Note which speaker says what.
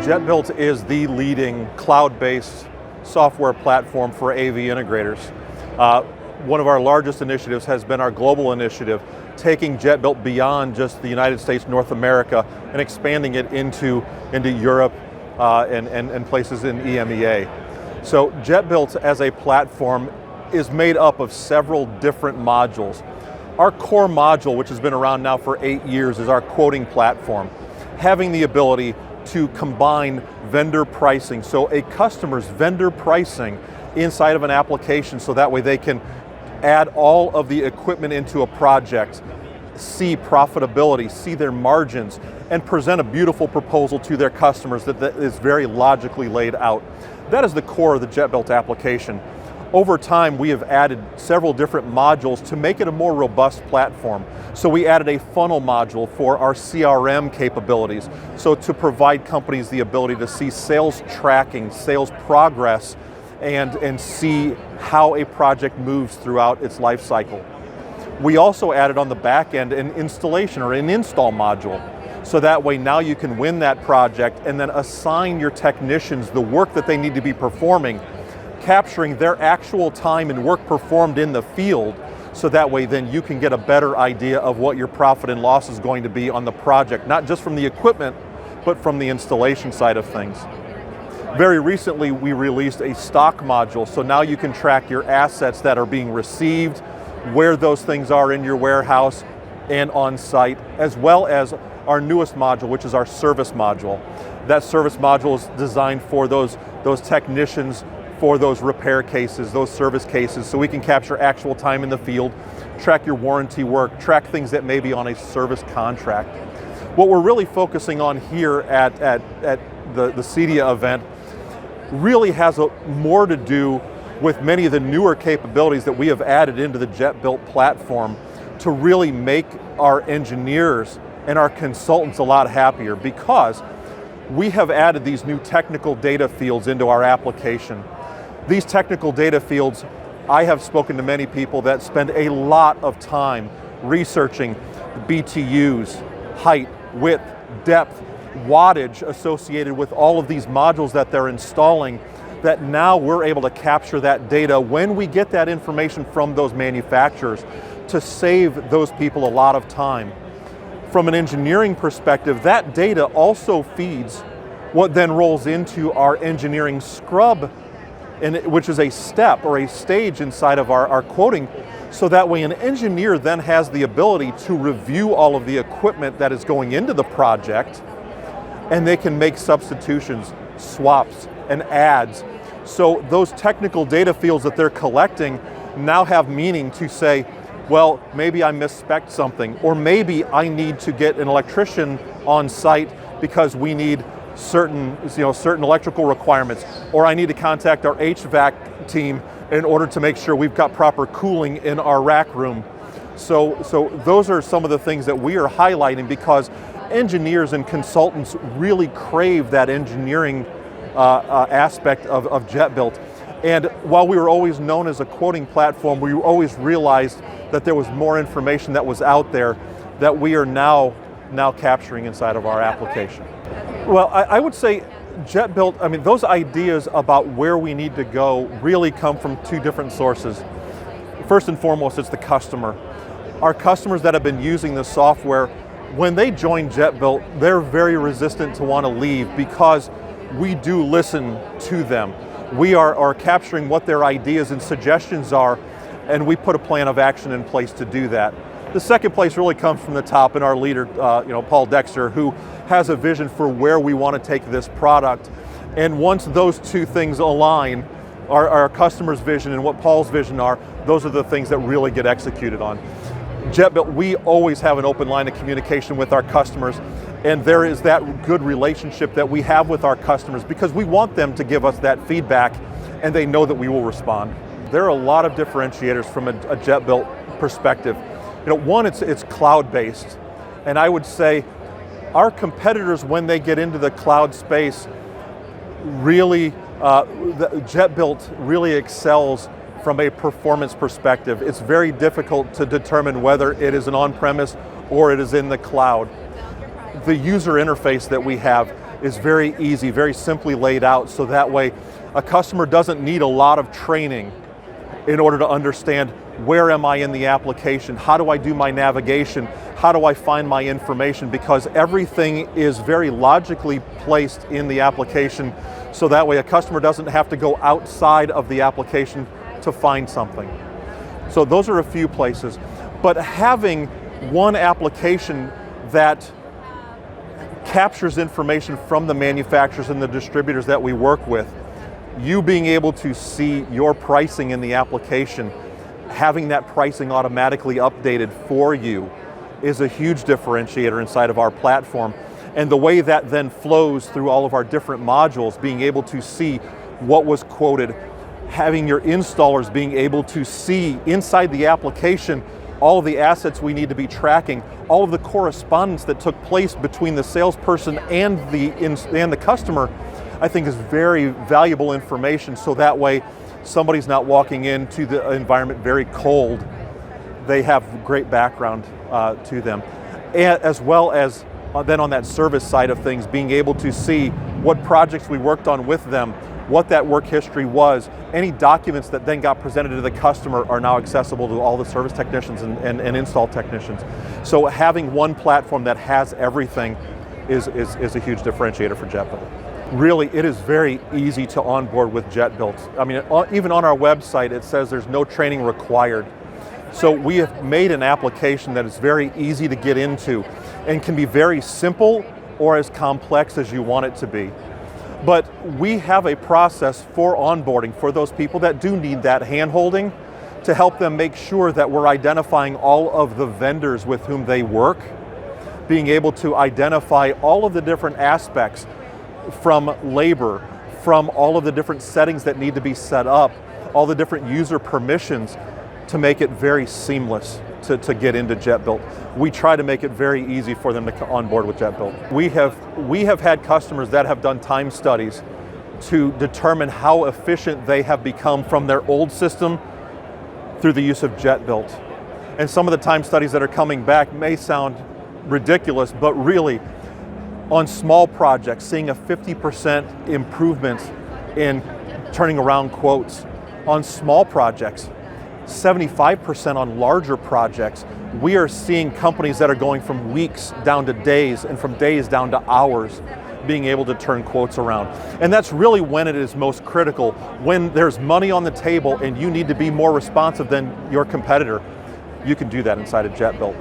Speaker 1: Jetbuilt is the leading cloud-based software platform for AV integrators. One of our largest initiatives has been our global initiative, taking Jetbuilt beyond just the United States, North America, and expanding it into Europe and places in EMEA. So Jetbuilt as a platform is made up of several different modules. Our core module, which has been around now for 8 years, is our quoting platform, having the ability to combine vendor pricing, so a customer's vendor pricing inside of an application, so that way they can add all of the equipment into a project, see profitability, see their margins, and present a beautiful proposal to their customers that is very logically laid out. That is the core of the Jetbuilt application. Over time, we have added several different modules to make it a more robust platform. So we added a funnel module for our CRM capabilities, so to provide companies the ability to see sales tracking, sales progress, and see how a project moves throughout its life cycle. We also added on the back end an installation or an install module, so that way now you can win that project and then assign your technicians the work that they need to be performing, capturing their actual time and work performed in the field, so that way then you can get a better idea of what your profit and loss is going to be on the project, not just from the equipment, but from the installation side of things. Very recently, we released a stock module, so now you can track your assets that are being received, where those things are in your warehouse and on site, as well as our newest module, which is our service module. That service module is designed for those technicians, for those repair cases, those service cases, so we can capture actual time in the field, track your warranty work, track things that may be on a service contract. What we're really focusing on here at the CEDIA event really has more to do with many of the newer capabilities that we have added into the Jetbuilt platform to really make our engineers and our consultants a lot happier, because we have added these new technical data fields into our application. These technical data fields, I have spoken to many people that spend a lot of time researching BTUs, height, width, depth, wattage associated with all of these modules that they're installing, that now we're able to capture that data when we get that information from those manufacturers to save those people a lot of time. From an engineering perspective, that data also feeds what then rolls into our engineering scrub, which is a step or a stage inside of our quoting, so that way an engineer then has the ability to review all of the equipment that is going into the project, and they can make substitutions, swaps, and adds. So those technical data fields that they're collecting now have meaning to say, well, maybe I misspec'd something, or maybe I need to get an electrician on site because we need certain electrical requirements, or I need to contact our HVAC team in order to make sure we've got proper cooling in our rack room. So those are some of the things that we are highlighting, because engineers and consultants really crave that engineering aspect of Jetbuilt. And while we were always known as a quoting platform, we always realized that there was more information that was out there that we are now capturing inside of our application. Well, I would say Jetbuilt, I mean, those ideas about where we need to go really come from two different sources. First and foremost, it's the customer. Our customers that have been using the software, when they join Jetbuilt, they're very resistant to want to leave, because we do listen to them. We are capturing what their ideas and suggestions are, and we put a plan of action in place to do that. The second place really comes from the top, and our leader, Paul Dexter, who has a vision for where we want to take this product. And once those two things align, our customer's vision and what Paul's vision are, those are the things that really get executed on. Jetbuilt, we always have an open line of communication with our customers, and there is that good relationship that we have with our customers, because we want them to give us that feedback, and they know that we will respond. There are a lot of differentiators from a Jetbuilt perspective. One, it's cloud-based, and I would say our competitors, when they get into the cloud space, really, Jetbuilt really excels from a performance perspective. It's very difficult to determine whether it is an on-premise or it is in the cloud. The user interface that we have is very easy, very simply laid out, so that way a customer doesn't need a lot of training in order to understand where am I in the application, how do I do my navigation, how do I find my information, because everything is very logically placed in the application, so that way a customer doesn't have to go outside of the application to find something. So those are a few places, but having one application that captures information from the manufacturers and the distributors that we work with, you being able to see your pricing in the application, having that pricing automatically updated for you is a huge differentiator inside of our platform. And the way that then flows through all of our different modules, being able to see what was quoted, having your installers being able to see inside the application all of the assets we need to be tracking, all of the correspondence that took place between the salesperson and the customer, I think is very valuable information, so that way somebody's not walking into the environment very cold. They have great background to them. And as well as then on that service side of things, being able to see what projects we worked on with them, what that work history was, any documents that then got presented to the customer are now accessible to all the service technicians and install technicians. So having one platform that has everything is a huge differentiator for Jetbuilt. Really, it is very easy to onboard with Jetbuilt. I mean, even on our website, it says there's no training required. So we have made an application that is very easy to get into and can be very simple or as complex as you want it to be. But we have a process for onboarding for those people that do need that hand-holding to help them make sure that we're identifying all of the vendors with whom they work, being able to identify all of the different aspects from labor, from all of the different settings that need to be set up, all the different user permissions, to make it very seamless to get into Jetbuilt. We try to make it very easy for them to onboard with Jetbuilt. We have had customers that have done time studies to determine how efficient they have become from their old system through the use of Jetbuilt. And some of the time studies that are coming back may sound ridiculous, but really, on small projects, seeing a 50% improvement in turning around quotes on small projects, 75% on larger projects. We are seeing companies that are going from weeks down to days and from days down to hours being able to turn quotes around. And that's really when it is most critical, when there's money on the table and you need to be more responsive than your competitor. You can do that inside of Jetbuilt.